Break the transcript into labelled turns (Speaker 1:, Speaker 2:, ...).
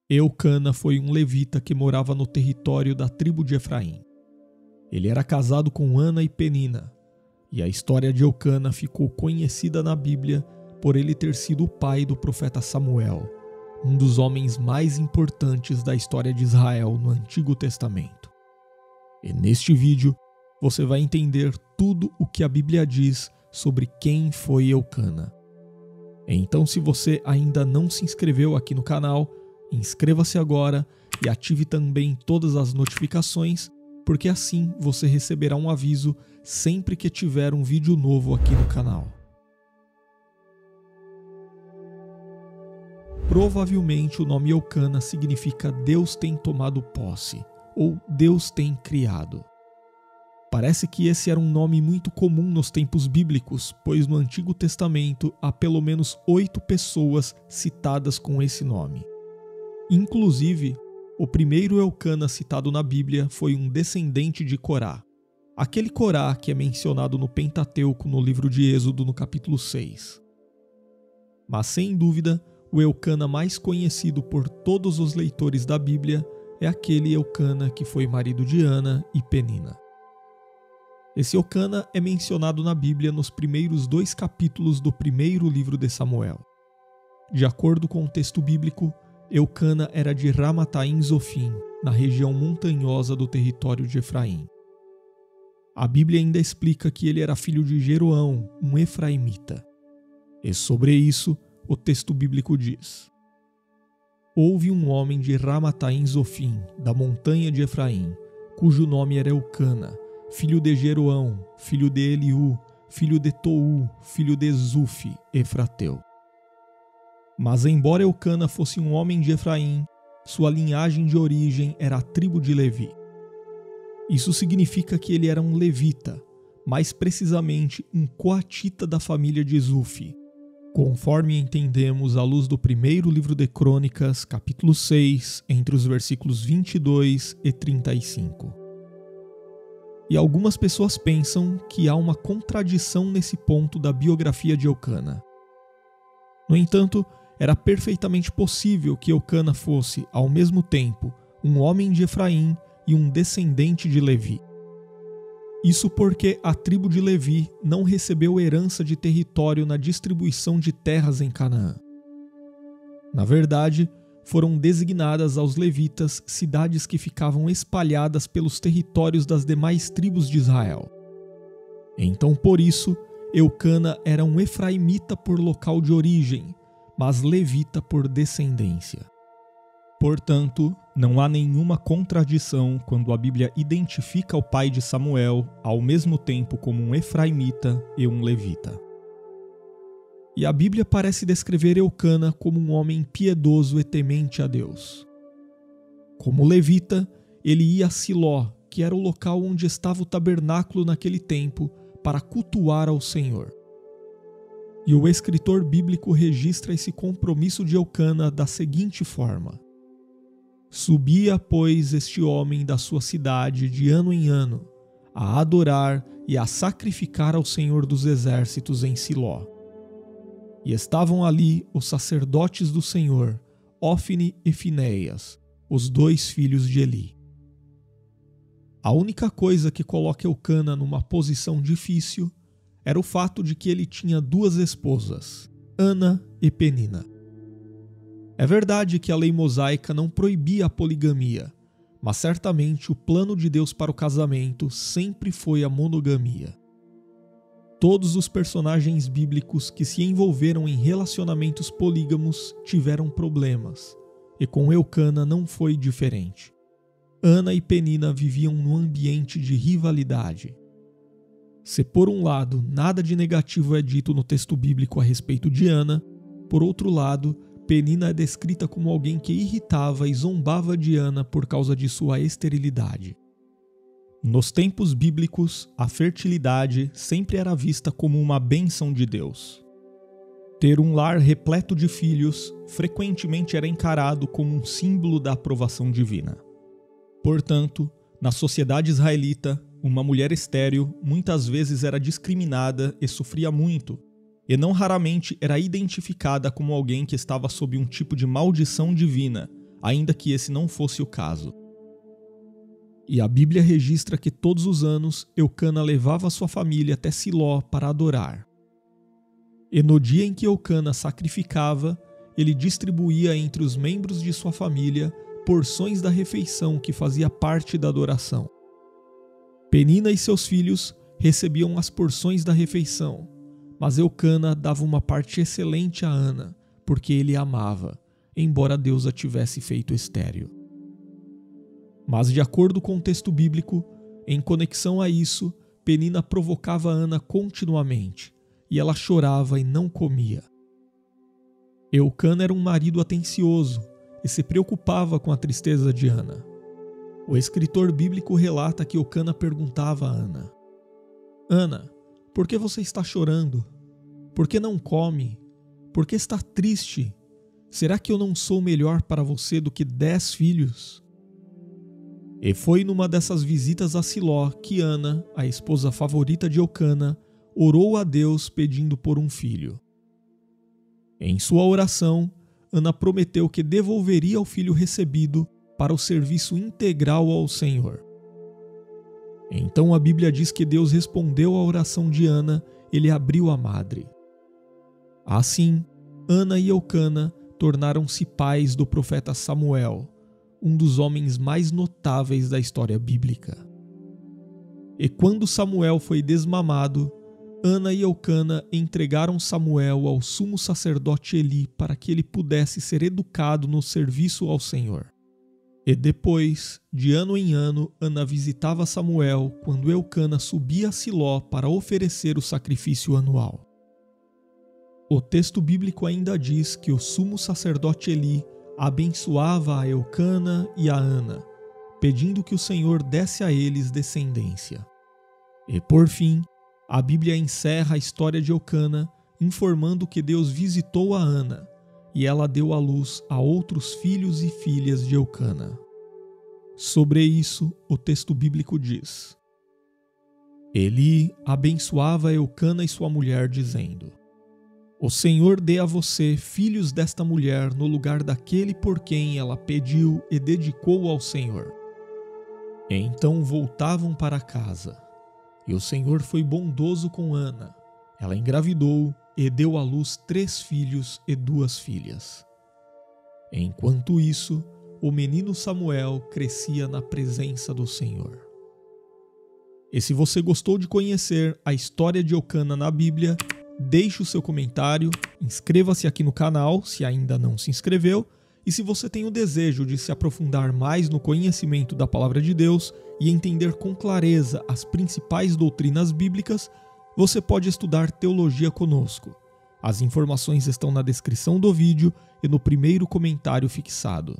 Speaker 1: Eucana foi um levita que morava no território da tribo de Efraim. Ele era casado com Ana e Penina, e a história de Eucana ficou conhecida na Bíblia por ele ter sido o pai do profeta Samuel, um dos homens mais importantes da história de Israel no Antigo Testamento. E neste vídeo, você vai entender tudo o que a Bíblia diz sobre quem foi Eucana. Então, se você ainda não se inscreveu aqui no canal, inscreva-se agora e ative também todas as notificações, porque assim você receberá um aviso sempre que tiver um vídeo novo aqui no canal. Provavelmente o nome Eucana significa Deus tem tomado posse, ou Deus tem criado. Parece que esse era um nome muito comum nos tempos bíblicos, pois no Antigo Testamento há pelo menos 8 pessoas citadas com esse nome. Inclusive, o primeiro Eucana citado na Bíblia foi um descendente de Corá. Aquele Corá que é mencionado no Pentateuco no livro de Êxodo no capítulo 6. Mas sem dúvida, o Eucana mais conhecido por todos os leitores da Bíblia é aquele Eucana que foi marido de Ana e Penina. Esse Eucana é mencionado na Bíblia nos primeiros 2 capítulos do primeiro livro de Samuel. De acordo com o texto bíblico, Eucana era de Ramataim Zofim, na região montanhosa do território de Efraim. A Bíblia ainda explica que ele era filho de Jeroão, um efraimita. E sobre isso, o texto bíblico diz: Houve um homem de Ramataim Zofim, da montanha de Efraim, cujo nome era Eucana, filho de Jeroão, filho de Eliú, filho de Tou, filho de Zufi, efrateu. Mas embora Eucana fosse um homem de Efraim, sua linhagem de origem era a tribo de Levi. Isso significa que ele era um levita, mais precisamente um coatita da família de Zufi, conforme entendemos à luz do primeiro livro de Crônicas, capítulo 6, entre os versículos 22 e 35. E algumas pessoas pensam que há uma contradição nesse ponto da biografia de Eucana. No entanto, era perfeitamente possível que Eucana fosse, ao mesmo tempo, um homem de Efraim e um descendente de Levi. Isso porque a tribo de Levi não recebeu herança de território na distribuição de terras em Canaã. Na verdade, foram designadas aos levitas cidades que ficavam espalhadas pelos territórios das demais tribos de Israel. Então, por isso, Eucana era um efraimita por local de origem, mas levita por descendência. Portanto, não há nenhuma contradição quando a Bíblia identifica o pai de Samuel ao mesmo tempo como um efraimita e um levita. E a Bíblia parece descrever Eucana como um homem piedoso e temente a Deus. Como levita, ele ia a Siló, que era o local onde estava o tabernáculo naquele tempo, para cultuar ao Senhor. E o escritor bíblico registra esse compromisso de Eucana da seguinte forma: Subia, pois, este homem da sua cidade de ano em ano, a adorar e a sacrificar ao Senhor dos Exércitos em Siló. E estavam ali os sacerdotes do Senhor, Ofne e Finéias, os 2 filhos de Eli. A única coisa que coloca Eucana numa posição difícil era o fato de que ele tinha 2 esposas, Ana e Penina. É verdade que a lei mosaica não proibia a poligamia, mas certamente o plano de Deus para o casamento sempre foi a monogamia. Todos os personagens bíblicos que se envolveram em relacionamentos polígamos tiveram problemas, e com Eucana não foi diferente. Ana e Penina viviam num ambiente de rivalidade. Se por um lado nada de negativo é dito no texto bíblico a respeito de Ana, por outro lado, Penina é descrita como alguém que irritava e zombava de Ana por causa de sua esterilidade. Nos tempos bíblicos, a fertilidade sempre era vista como uma bênção de Deus. Ter um lar repleto de filhos frequentemente era encarado como um símbolo da aprovação divina. Portanto, na sociedade israelita, uma mulher estéril muitas vezes era discriminada e sofria muito, e não raramente era identificada como alguém que estava sob um tipo de maldição divina, ainda que esse não fosse o caso. E a Bíblia registra que todos os anos Eucana levava sua família até Siló para adorar. E no dia em que Eucana sacrificava, ele distribuía entre os membros de sua família porções da refeição que fazia parte da adoração. Penina e seus filhos recebiam as porções da refeição, mas Eucana dava uma parte excelente a Ana, porque ele a amava, embora Deus a tivesse feito estéril. Mas, de acordo com o texto bíblico, em conexão a isso, Penina provocava Ana continuamente, e ela chorava e não comia. Eucana era um marido atencioso e se preocupava com a tristeza de Ana. O escritor bíblico relata que Eucana perguntava a Ana: Ana, por que você está chorando? Por que não come? Por que está triste? Será que eu não sou melhor para você do que 10 filhos? E foi numa dessas visitas a Siló que Ana, a esposa favorita de Eucana, orou a Deus pedindo por um filho. Em sua oração, Ana prometeu que devolveria o filho recebido para o serviço integral ao Senhor. Então a Bíblia diz que Deus respondeu à oração de Ana e lhe abriu a madre. Assim, Ana e Eucana tornaram-se pais do profeta Samuel, um dos homens mais notáveis da história bíblica. E quando Samuel foi desmamado, Ana e Eucana entregaram Samuel ao sumo sacerdote Eli para que ele pudesse ser educado no serviço ao Senhor. E depois, de ano em ano, Ana visitava Samuel quando Eucana subia a Siló para oferecer o sacrifício anual. O texto bíblico ainda diz que o sumo sacerdote Eli abençoava a Eucana e a Ana, pedindo que o Senhor desse a eles descendência. E por fim, a Bíblia encerra a história de Eucana informando que Deus visitou a Ana e ela deu à luz a outros filhos e filhas de Eucana. Sobre isso, o texto bíblico diz: Eli abençoava Eucana e sua mulher, dizendo: O Senhor dê a você filhos desta mulher no lugar daquele por quem ela pediu e dedicou ao Senhor. E então voltavam para casa. E o Senhor foi bondoso com Ana. Ela engravidou e deu à luz 3 filhos e 2 filhas. Enquanto isso, o menino Samuel crescia na presença do Senhor. E se você gostou de conhecer a história de Eucana na Bíblia, deixe o seu comentário, inscreva-se aqui no canal se ainda não se inscreveu, e se você tem o desejo de se aprofundar mais no conhecimento da Palavra de Deus e entender com clareza as principais doutrinas bíblicas, você pode estudar teologia conosco. As informações estão na descrição do vídeo e no primeiro comentário fixado.